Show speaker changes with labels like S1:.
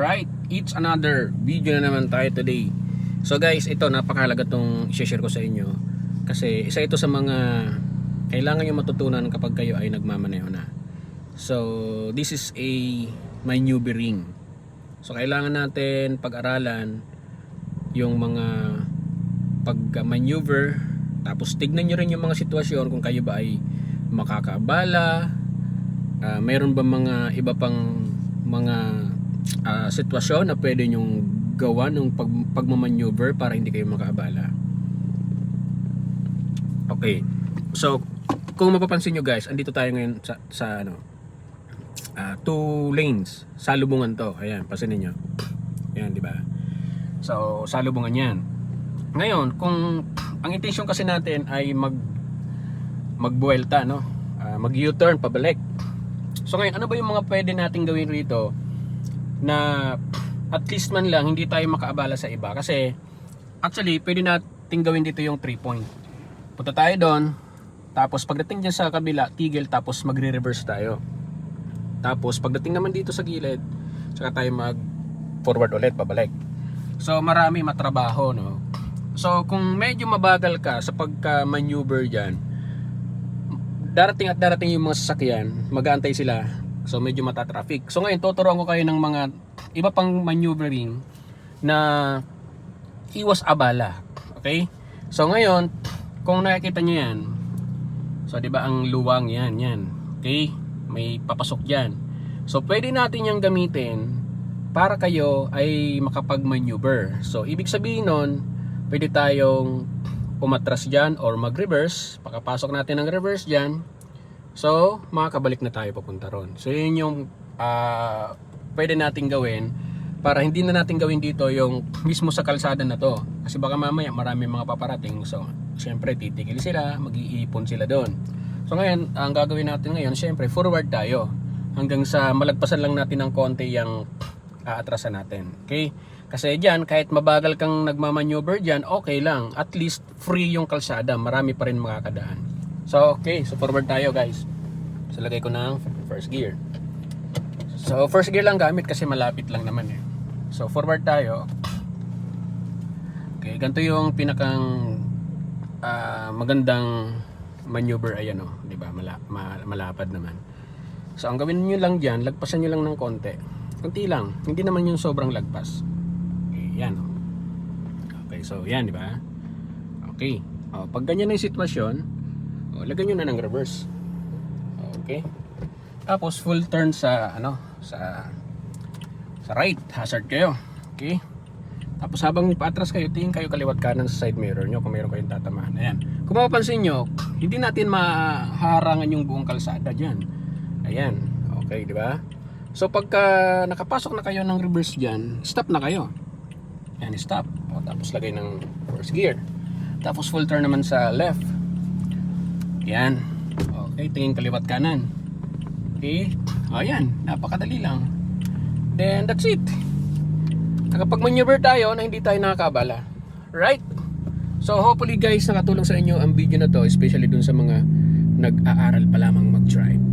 S1: Alright, it's another video na naman tayo today. So guys, ito napakahalaga tong i-share ko sa inyo. Kasi isa ito sa mga kailangan nyo matutunan kapag kayo ay nagmamaneho na. So this is my newbie ring. So kailangan natin pag-aralan yung mga pag-maneuver. Tapos tignan nyo rin yung mga sitwasyon kung kayo ba ay makakaabala. Mayroon ba mga iba pang mga sitwasyon na pwede nyong gawa ng pagmamaneuver para hindi kayo makaabala. Okay, so kung mapapansin nyo guys, andito tayo ngayon sa two lanes, salubungan to. Ayan, pansinin nyo. Ayan, di ba? So salubungan yan. Ngayon, kung ang intention kasi natin ay magbuelta, no? Mag U-turn pabalik. So ngayon, ano ba yung mga pwede nating gawin rito na at least man lang hindi tayo makaabala sa iba? Kasi actually pwede nating gawin dito yung 3 point. Punta tayo doon, tapos pagdating dyan sa kabila, tigil, tapos magre-reverse tayo. Tapos pagdating naman dito sa gilid, saka tayo mag forward ulit, pabalik. So marami matrabaho, no? So kung medyo mabagal ka sa pagka-maneuver dyan, darating yung mga sasakyan, mag-aantay sila. So medyo matatraffic. So ngayon tuturuan ko kayo ng mga iba pang maneuvering na iwas abala. Okay? So ngayon, kung nakikita niyo yan, so 'di ba ang luwang yan. Okay? May papasok diyan. So pwede natin yang gamitin para kayo ay makapag-maneuver. So ibig sabihin nun, pwede tayong umatras dyan or mag-reverse. Pagkapasok natin ng reverse dyan, so makakabalik na tayo papunta ron. So yun yung pwede natin gawin para hindi na natin gawin dito yung mismo sa kalsada na to. Kasi baka mamaya marami mga paparating. So syempre titigil sila, mag-iipon sila doon. So ngayon, ang gagawin natin ngayon, syempre forward tayo hanggang sa malagpasan lang natin ng konti yung aatrasan natin. Okay? Kasi dyan, kahit mabagal kang nagmamaneuver dyan, okay lang. At least free yung kalsada. Marami pa rin makakadaan. So, okay. So, forward tayo guys. So, lagay ko ng first gear. So, first gear lang gamit kasi malapit lang naman eh. So, forward tayo. Okay, ganito yung pinakang magandang maneuver. Ayan o. Diba? Malapad naman. So, ang gawin nyo lang dyan, lagpasan nyo lang ng konti. Kunti lang. Hindi naman yung sobrang lagpas. Yan. Okay, so yan, di ba? Okay. Pag ganyan na yung sitwasyon, lagyan nyo na ng reverse. Okay. Tapos full turn sa sa right, hazard kayo. Okay. Tapos habang paatras kayo, tingin kayo kaliwat kanan sa side mirror nyo kung meron kayong tatamaan. Ayan. Kung mapapansin nyo, hindi natin maharangan yung buong kalsada dyan. Ayan. Okay, di ba? So pagka nakapasok na kayo ng reverse dyan, stop na kayo. Yan, stop. Tapos lagay ng first gear. Tapos full turn naman sa left. Yan. Okay, tingin kaliwat kanan. Okay. Ayan, napakadali lang. Then that's it. Nakapag-maneuver tayo na hindi tayo nakakabala. Right? So hopefully guys, nakatulong sa inyo ang video na to, especially dun sa mga nag-aaral pa lamang mag-drive.